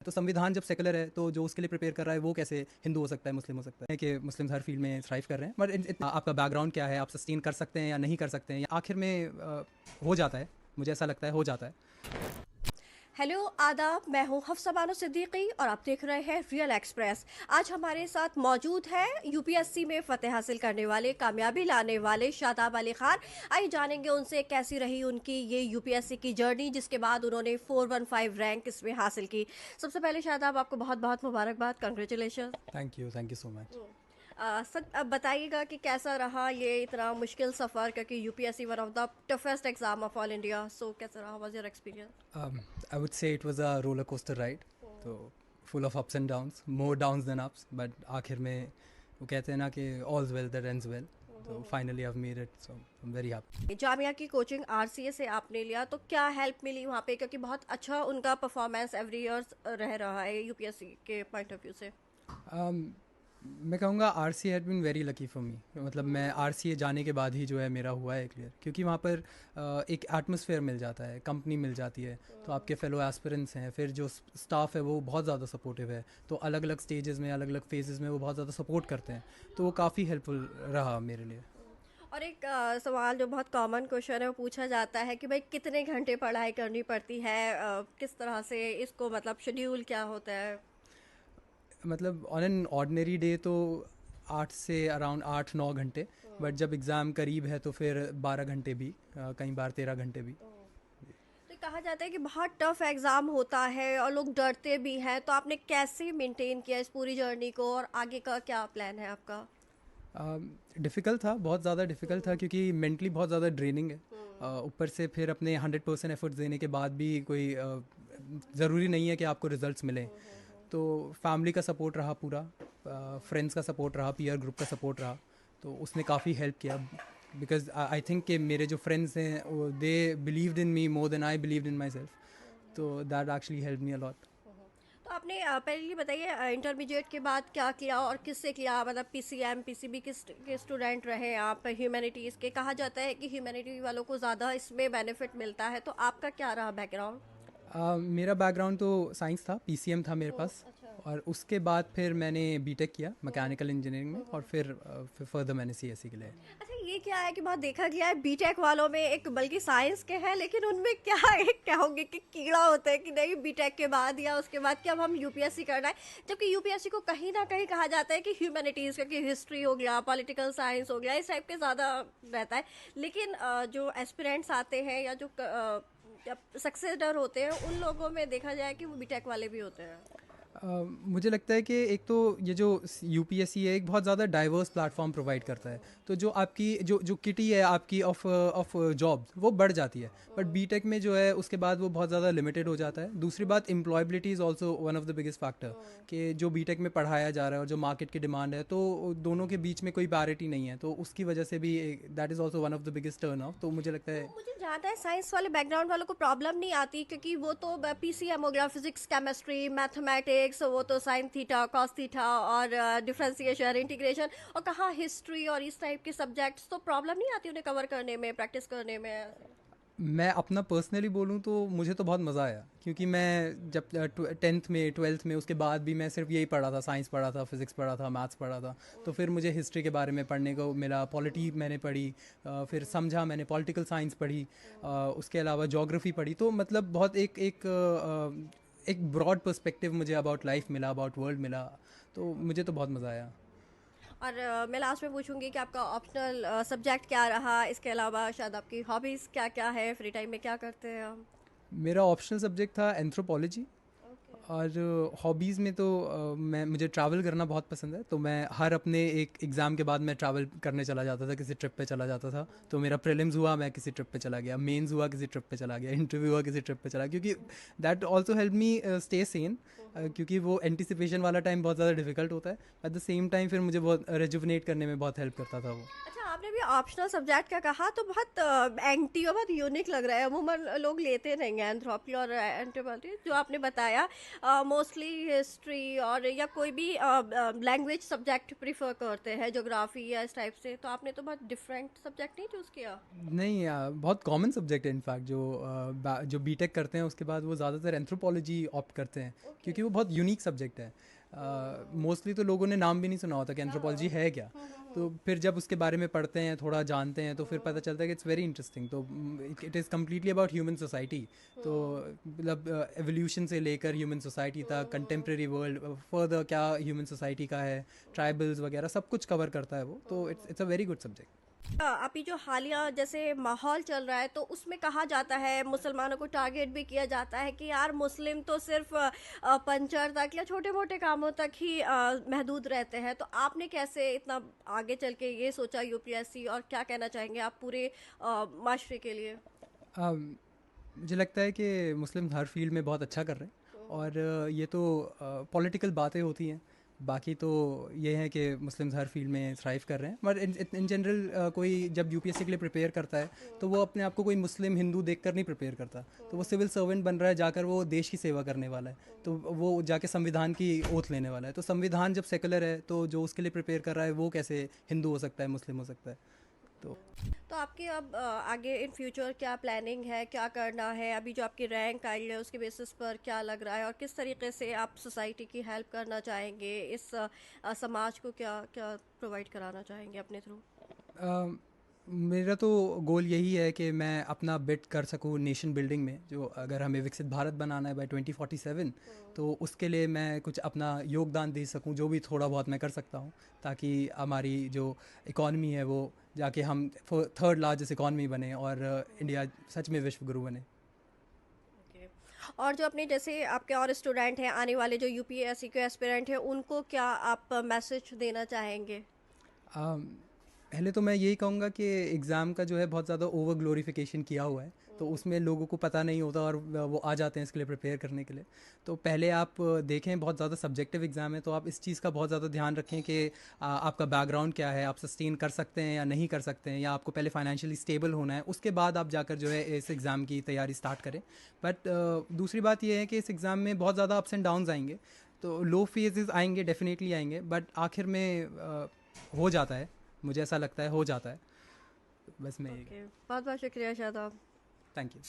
तो संविधान जब सेकुलर है तो जो उसके लिए प्रिपेयर कर रहा है वो कैसे हिंदू हो सकता है, मुस्लिम हो सकता है, कि मुस्लिम हर फील्ड में थ्राइव कर रहे हैं। बट आपका बैकग्राउंड क्या है, आप सस्टेन कर सकते हैं या नहीं कर सकते हैं, या आखिर में हो जाता है, मुझे ऐसा लगता है हो जाता है। हेलो आदाब, मैं हूं हफ्सा बानो सिद्दीकी और आप देख रहे हैं रियल एक्सप्रेस। आज हमारे साथ मौजूद है यूपीएससी में फतेह हासिल करने वाले, कामयाबी लाने वाले शादाब अली खान। आइए जानेंगे उनसे कैसी रही उनकी ये यूपीएससी की जर्नी, जिसके बाद उन्होंने 415 रैंक इसमें हासिल की। सबसे पहले शादाब, आपको बहुत बहुत मुबारकबाद, congratulation. Thank you so much. Sir, अब बताइएगा कि कैसा रहा ये इतना मुश्किल सफ़र, क्योंकि U P S C one of the toughest exam of all India. So कैसा रहा, was your experience? I would say it was a roller coaster ride. तो full of ups and downs, more downs than ups, but आखिर में वो कहते हैं ना कि all's well that ends well. तो finally I have made it, so I am very happy. Jamia की कोचिंग आरसीए से आपने लिया, तो क्या हेल्प मिली वहाँ पे, क्योंकि बहुत अच्छा उनका परफॉर्मेंस एवरी ईयर रह रहा है यूपीएससी के पॉइंट ऑफ व्यू से? मैं कहूँगा R C had been very lucky for me. मतलब मैं आर सी ए जाने के बाद ही जो है मेरा हुआ है क्लियर, क्योंकि वहाँ पर एक एटमॉस्फेयर मिल जाता है, कंपनी मिल जाती है, तो आपके फेलो एस्पिरेंट्स हैं, फिर जो स्टाफ है वो बहुत ज़्यादा सपोर्टिव है, तो अलग अलग स्टेजेस में, अलग अलग फेजेस में वो बहुत ज़्यादा सपोर्ट करते हैं, तो वो काफ़ी हेल्पफुल रहा मेरे लिए। और एक सवाल जो बहुत कॉमन क्वेश्चन है, वो पूछा जाता है कि भाई कितने घंटे पढ़ाई करनी पड़ती है, किस तरह से इसको, मतलब शेड्यूल क्या होता है? मतलब ऑन एन ऑर्डिनरी डे तो 8 से अराउंड 8-9 घंटे, बट जब एग्ज़ाम करीब है तो फिर 12 घंटे भी, कई बार 13 घंटे भी। तो कहा जाता है कि बहुत टफ एग्ज़ाम होता है और लोग डरते भी हैं, तो आपने कैसे मेंटेन किया इस पूरी जर्नी को, और आगे का क्या प्लान है आपका? डिफ़िकल्ट था, बहुत ज़्यादा डिफ़िकल्ट था, क्योंकि मेंटली बहुत ज़्यादा ड्रेनिंग है। ऊपर से फिर अपने 100% एफर्ट्स देने के बाद भी कोई ज़रूरी नहीं है कि आपको रिजल्ट्स मिलें। तो फैमिली का सपोर्ट रहा पूरा, फ्रेंड्स का सपोर्ट रहा, पीयर ग्रुप का सपोर्ट रहा, तो उसने काफ़ी हेल्प किया। बिकॉज आई थिंक कि मेरे जो फ्रेंड्स हैं they believed in me more than I believed in myself, तो that actually help me a lot. तो आपने पहले ये बताइए, इंटरमीडिएट के बाद क्या किया और किससे किया, मतलब पीसीएम पीसीबी किस के स्टूडेंट रहे आप? ह्यूमैनिटीज़ के, कहा जाता है कि ह्यूमैनिटी वालों को ज़्यादा इसमें बेनिफिट मिलता है, तो आपका क्या रहा बैकग्राउंड? मेरा बैकग्राउंड तो साइंस था, पीसीएम था मेरे पास, अच्छा। और उसके बाद फिर मैंने बीटेक किया मैकेनिकल इंजीनियरिंग में, और फिर फर्दर मैंने सीएससी के लिए। अच्छा, ये क्या है कि बहुत देखा गया है बीटेक वालों में, एक बल्कि साइंस के हैं, लेकिन उनमें क्या एक कहोगे कि कीड़ा होता है कि नहीं, बीटेक के बाद या उसके बाद कि अब हम यूपीएससी करना है, जबकि यूपीएससी को कहीं ना कहीं कहा जाता है कि ह्यूमैनिटीज़, क्योंकि हिस्ट्री हो गया, पॉलिटिकल साइंस हो गया, इस टाइप के ज़्यादा रहता है। लेकिन जो एस्पिरेंट्स आते हैं या जो सक्सेसर होते हैं, उन लोगों में देखा जाए कि वो बीटेक वाले भी होते हैं। मुझे लगता है कि एक तो ये जो यूपीएससी है एक बहुत ज़्यादा डाइवर्स प्लेटफॉर्म प्रोवाइड करता है, तो जो आपकी जो जो किटी है आपकी ऑफ जॉब वो बढ़ जाती है। बट बीटेक में जो है उसके बाद वो बहुत ज़्यादा लिमिटेड हो जाता है। दूसरी बात, employability is also one of the biggest factor, कि जो बीटेक में पढ़ाया जा रहा है और जो मार्केट की डिमांड है, तो दोनों के बीच में कोई पैरिटी नहीं है, तो उसकी वजह से भी that is also one of the biggest turn off, तो मुझे लगता तो है। मुझे ज़्यादा है साइंस वाले बैकग्राउंड वालों को प्रॉब्लम नहीं आती, क्योंकि वो तो पीसीएम हो गया, फिजिक्स केमिस्ट्री मैथमेटिक्स, वो तो साइन थीटा कॉस थीटा और डिफरेंशिएशन इंटीग्रेशन, और कहाँ हिस्ट्री और इस टाइप के सब्जेक्ट्स, तो प्रॉब्लम नहीं आती उन्हें कवर करने में, प्रैक्टिस करने में? मैं अपना पर्सनली बोलूँ तो मुझे तो बहुत मज़ा आया, क्योंकि मैं जब 10th में 12th में उसके बाद भी मैं सिर्फ यही पढ़ा था, साइंस पढ़ा था, फिज़िक्स पढ़ा था, मैथ्स पढ़ा था। तो फिर मुझे हिस्ट्री के बारे में पढ़ने को मिला, पॉलिटी मैंने पढ़ी, फिर समझा मैंने, पॉलिटिकल साइंस पढ़ी, उसके अलावा जोग्राफ़ी पढ़ी, तो मतलब बहुत एक ब्रॉड पर्सपेक्टिव मुझे अबाउट लाइफ मिला, अबाउट वर्ल्ड मिला, तो मुझे तो बहुत मज़ा आया। और मैं लास्ट में पूछूंगी कि आपका ऑप्शनल सब्जेक्ट क्या रहा, इसके अलावा शायद आपकी हॉबीज़ क्या क्या है, फ्री टाइम में क्या करते हैं हम? मेरा ऑप्शनल सब्जेक्ट था एंथ्रोपोलॉजी। ओके। और हॉबीज़ में तो मुझे ट्रैवल करना बहुत पसंद है, तो मैं हर अपने एक एग्ज़ाम के बाद मैं ट्रैवल करने चला जाता था, किसी ट्रिप पे चला जाता था। तो मेरा प्रीलिम्स हुआ, मैं किसी ट्रिप पे चला गया, मेंस हुआ, किसी ट्रिप पे चला गया, इंटरव्यू हुआ, किसी ट्रिप पे चला गया, क्योंकि that also help me stay Sen, क्योंकि वो एंटिसिपेशन वाला टाइम बहुत ज़्यादा डिफिकल्ट होता है, एट द सेम टाइम फिर मुझे बहुत रेजुवनेट करने में बहुत हेल्प करता था वो। अच्छा, आपने भी ऑप्शनल सब्जेक्ट का कहा तो बहुत एंटी और बहुत यूनिक लग रहा है। अमूमन लोग लेते नहीं हैं एंथ्रोपी और एंथ्रोपोलॉजी जो आपने बताया। मोस्टली हिस्ट्री और या कोई भी लैंग्वेज सब्जेक्ट प्रिफर करते हैं, ज्योग्राफी या इस टाइप से। तो आपने तो बहुत डिफरेंट सब्जेक्ट नहीं चूज़ किया। नहीं, बहुत कॉमन सब्जेक्ट है इनफैक्ट। जो बीटेक करते हैं उसके बाद वो ज़्यादातर एंथ्रोपोलॉजी ऑप्ट करते हैं, ओके। क्योंकि वो बहुत यूनिक सब्जेक्ट है। मोस्टली तो लोगों ने नाम भी नहीं सुना होता कि एंथ्रोपोलॉजी हाँ। है क्या। तो फिर जब उसके बारे में पढ़ते हैं, थोड़ा जानते हैं, तो फिर पता चलता है कि इट्स वेरी इंटरेस्टिंग। तो it is completely about human society. तो मतलब एवोल्यूशन से लेकर ह्यूमन सोसाइटी तक, कंटेम्प्रेरी वर्ल्ड, फर्दर क्या ह्यूमन सोसाइटी का है, ट्राइबल्स वगैरह सब कुछ कवर करता है वो। तो it's a very good subject. अभी जो हालिया जैसे माहौल चल रहा है तो उसमें कहा जाता है, मुसलमानों को टारगेट भी किया जाता है कि यार मुस्लिम तो सिर्फ पंचर तक या छोटे मोटे कामों तक ही महदूद रहते हैं। तो आपने कैसे इतना आगे चल के ये सोचा यूपीएससी, और क्या कहना चाहेंगे आप पूरे माशरे के लिए? मुझे लगता है कि मुस्लिम हर फील्ड में बहुत अच्छा कर रहे हैं। और ये तो पॉलिटिकल बातें होती हैं। बाकी तो ये है कि मुस्लिम्स हर फील्ड में थ्राइव कर रहे हैं। बट इन जनरल कोई जब यूपीएससी के लिए प्रिपेयर करता है तो वो अपने आप को कोई मुस्लिम हिंदू देखकर नहीं प्रिपेयर करता। तो वो सिविल सर्वेंट बन रहा है, जाकर वो देश की सेवा करने वाला है। तो वो जाके संविधान की ओथ लेने वाला है। तो संविधान जब सेकुलर है तो जो उसके लिए प्रिपेयर कर रहा है वो कैसे हिंदू हो सकता है, मुस्लिम हो सकता है। तो तो आपकी अब आगे इन फ्यूचर क्या प्लानिंग है, क्या करना है? अभी जो आपकी रैंक आई है उसके बेसिस पर क्या लग रहा है, और किस तरीके से आप सोसाइटी की हेल्प करना चाहेंगे? इस समाज को क्या क्या प्रोवाइड कराना चाहेंगे अपने थ्रू? अ, मेरा तो गोल यही है कि मैं अपना बिट कर सकूँ नेशन बिल्डिंग में। जो अगर हमें विकसित भारत बनाना है बाय 2047, तो उसके लिए मैं कुछ अपना योगदान दे सकूँ, जो भी थोड़ा बहुत मैं कर सकता हूँ, ताकि हमारी जो इकॉनमी है वो जाके हम थर्ड लार्जेस्ट इकॉनमी बने और इंडिया सच में विश्व गुरु बने। ओके। और जो अपने जैसे आपके और स्टूडेंट हैं, आने वाले जो यूपीएससी के एस्पिरेंट हैं, उनको क्या आप मैसेज देना चाहेंगे? अम, पहले तो मैं यही कहूँगा कि एग्ज़ाम का जो है बहुत ज़्यादा ओवर ग्लोरिफिकेशन किया हुआ है। तो उसमें लोगों को पता नहीं होता और वो आ जाते हैं इसके लिए प्रिपेयर करने के लिए। तो पहले आप देखें, बहुत ज़्यादा सब्जेक्टिव एग्ज़ाम है, तो आप इस चीज़ का बहुत ज़्यादा ध्यान रखें कि आपका बैकग्राउंड क्या है, आप सस्टेन कर सकते हैं या नहीं कर सकते हैं, या आपको पहले फाइनेंशियली स्टेबल होना है, उसके बाद आप जाकर जो है इस एग्ज़ाम की तैयारी स्टार्ट करें। बट दूसरी बात यह है कि इस एग्ज़ाम में बहुत ज़्यादा अप्स एंड डाउन्स आएंगे। तो लो फेजेस आएंगे, डेफिनेटली आएंगे, बट आखिर में हो जाता है। मुझे ऐसा लगता है हो जाता है। बस मैं ओके, बहुत बहुत शुक्रिया शादाब। Thank you.